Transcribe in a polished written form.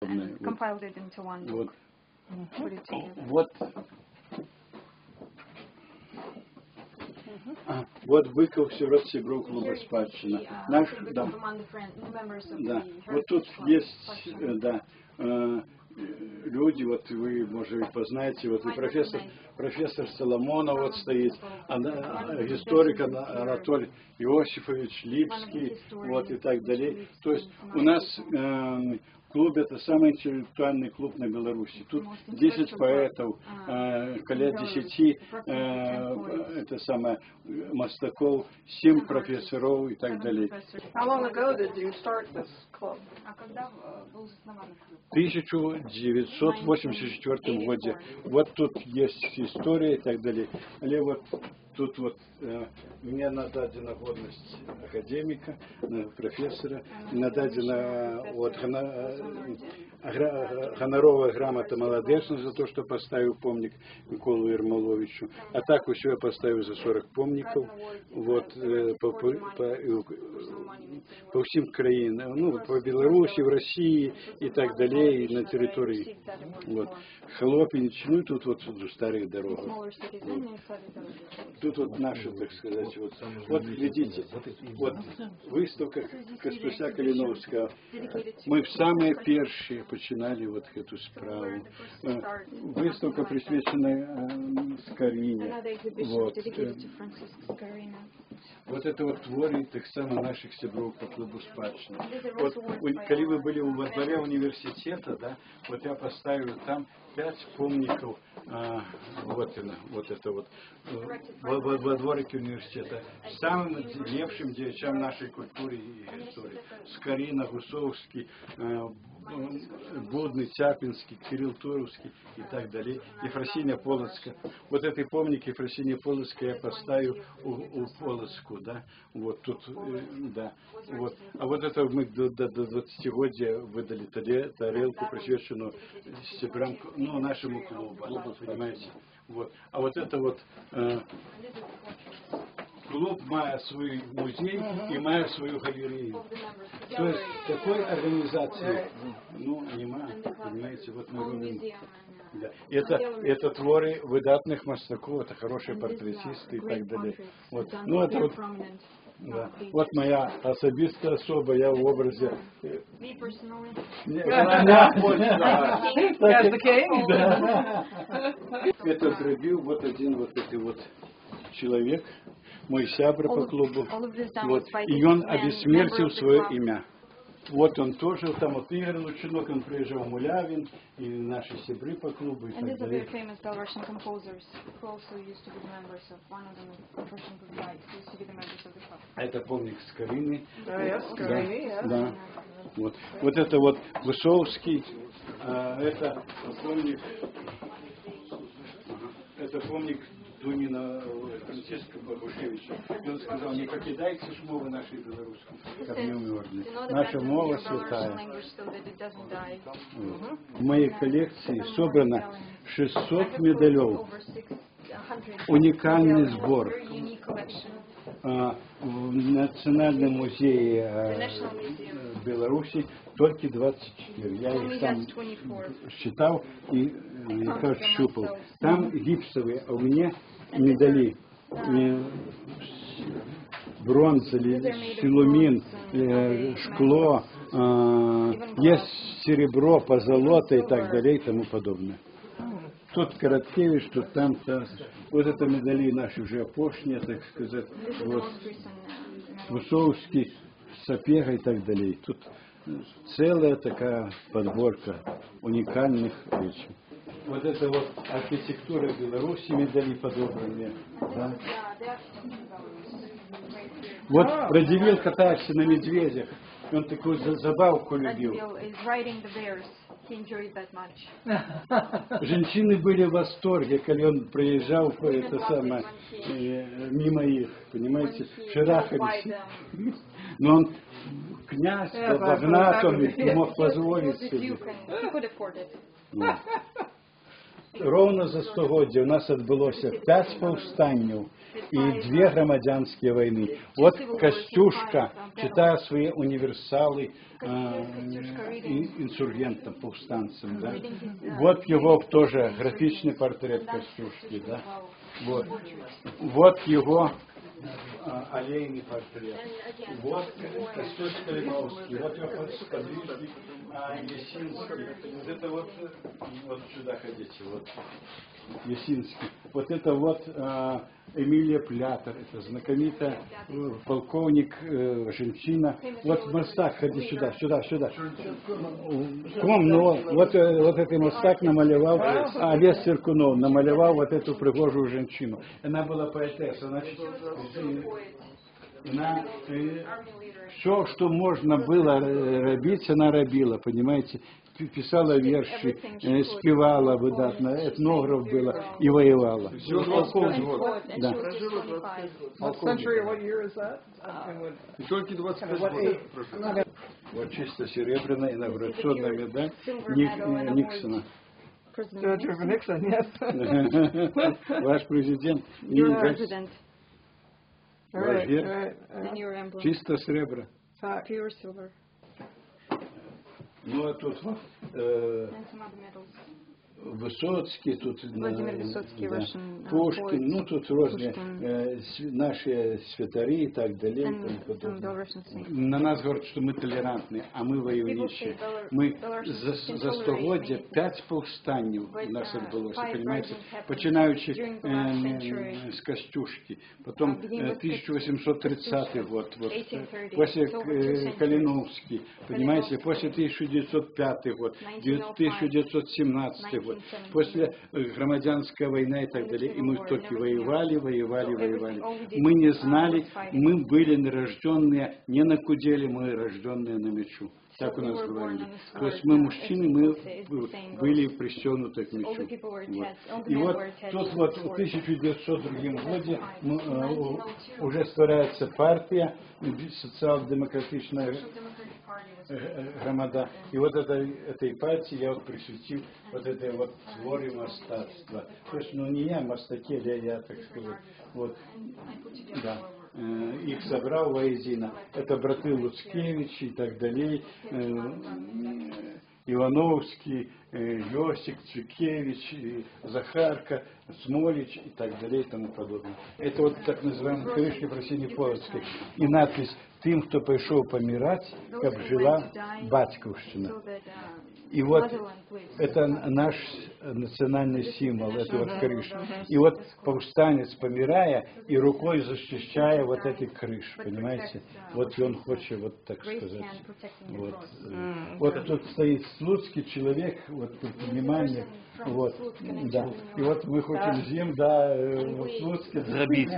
and compiled it into one book. Put it together. Вот Быков сирот Сибру клуба спадщина. Наш, да. Да. Вот тут есть, да, люди, вот вы, может быть, познаете, вот и профессор Соломонов вот стоит, историк Анатолий Иосифович Липский, вот и так далее. То есть у нас клуб — это самый интеллектуальный клуб на Беларуси. Тут 10 поэтов, около 10 это самое, мастаков, 7 профессоров и так далее. How long ago did you start this club? В 1984 году. Вот тут есть история и так далее. Але вот тут вот мне нададена годность академика, профессора, нададена вот гоноровая грамота Молодечна за то, что поставил помник Миколу Ермоловичу. А так еще я поставил за 40 помников вот, по всем краинам, ну, по Беларуси, в России и так далее, и на территории. Вот. Холопинич, ну, тут вот старые дороги. Вот. Тут вот наши, так сказать, вот видите, вот выставка Каспуся Калиновского. Мы в самые первые починали вот эту справу. Выставка присвящена Скорине. Вот это вот творы так само наших сябров по клубу спадщины. Вот, когда вы были во дворе университета, да, вот я поставил там 5 помников, вот это вот, во дворике университета, самым лепшим девичам нашей культуры и истории. Скорина, Гусовский, Будный, Тяпинский, Кирилл Туровский и так далее. Ефросинья Полоцкая. Вот эти помники Ефросинья Полоцкая я поставил у Полоцку, да, вот тут, да, вот. А вот это мы до 20-годия выдали тарелку, присвященную сябрам, ну, нашему клубу, понимаете. Вот. А вот это вот клуб мает свой музей и мает свою галерею. То есть такой организации, ну, нема, понимаете, вот мы робим. Да. Это творы выдатных мастаков, это хорошие портретисты и так далее. Вот. Ну, это вот, да. Вот моя особистая особа, я в образе. Это зробил вот один вот эти вот человек, мой сябра по клубу, вот, и он обессмертил свое имя. Вот он тоже, там вот Игорь Лучинок, он приезжал в Мулявин, и наши сябры по клубу и так далее. А это помник Скорины. Да. Вот. Вот это вот Высовский, это помник Дунина Франциска Бабушевича. Он сказал: не покидайте ж мовы нашей белорусской, как не умерли. Наша мова святая. В моей коллекции собрано 600 медалей. Уникальный сбор. В Национальном музее Беларуси только 24. Я их там считал и как щупал. Там гипсовые, а у меня медали. Бронза, силумин, шкло, есть серебро, позолота и так далее и тому подобное. Тут Короткевич, тут там-то. Вот это медали наши уже опошние, так сказать. Вот. Высовский, Сапега и так далее. Тут целая такая подборка уникальных вещей. Вот это вот архитектура Беларуси, медали подобранные. Да? Вот Радивил катается на медведях. Он такую забавку любил. Женщины были в восторге, когда он проезжал это самое, мимо их, понимаете, шарахались. Но он князь, магнат, он не мог позволить себе. ровно за 100-годдя у нас адбылося 5 паўстанняў і 2 грамадзянскія войны. Вот Костюшка читая свои универсалы инсургентам, повстанцам, да. Вот его тоже графичный портрет Костюшки, да. Вот его аллейный портрет. Вот Костюш Калиновский, вот его подвижник Есинский. Вот это вот сюда ходите, вот Есинский. Вот это вот Эмилия Плятер, это знаменитая полковник женщина. Вот Мастак, ходи сюда. Вот этот Мастак намалевал, Олег Циркунов намалевал вот эту пригожую женщину. Она была поэтесса, значит, все, что можно было робить, она робила, понимаете? Писала верши, спевала выдатно, этнограф была и воевала. Да. What century, what year is that? Только 25 лет. Вот чисто серебряная инаугурационная медаль Никсона. George Nixon, yes. Ваш президент. Your president. Ваш герб. And your emblem. Чисто серебро. Pure silver. Ну а тут And some other medals. Высоцкий, тут Владимир Высоцкий, да, Russian Пушкин, poet. ну тут разные наши святари и так далее. И тому подобное. На нас говорят, что мы толерантны, а мы воюющие. Мы за 100-годдя 5 повстаний у нас отбылось, понимаете, починаючи с Костюшки, потом 1830 год, вот, после Калиновский, понимаете, после 1905 год, 1917 год, после громадянская война и так далее, и мы только воевали. Мы не знали, мы были рожденные не на куделе, мы рожденные на мечу. Так у нас говорили. То есть мы мужчины, мы были пристегнуты к мечу. Вот. И вот тут вот в 1902 году уже створяется партия, социал-демократичная громада. И вот этой партии я вот присвятил вот этой вот творе мастатства. То есть, ну не я мастаки, я так сказать. Вот. Да. Их собрал воедино. Это браты Луцкевич и так далее. Ивановский, Йосик, Цюкевич, Захарка, Смолич и так далее и тому подобное. Это вот так называемые крышки Просинеполоцкой. И надпись «Тем, кто пришел помирать, как жила батьковщина». И вот это наш национальный символ, это вот крыша. И вот повстанец, помирая, и рукой защищая вот эти крыши, понимаете? Вот и он хочет, вот так сказать. Вот тут стоит слуцкий человек, вот тут внимание, вот, да. И вот мы хотим зим, да, Слуцкий забить.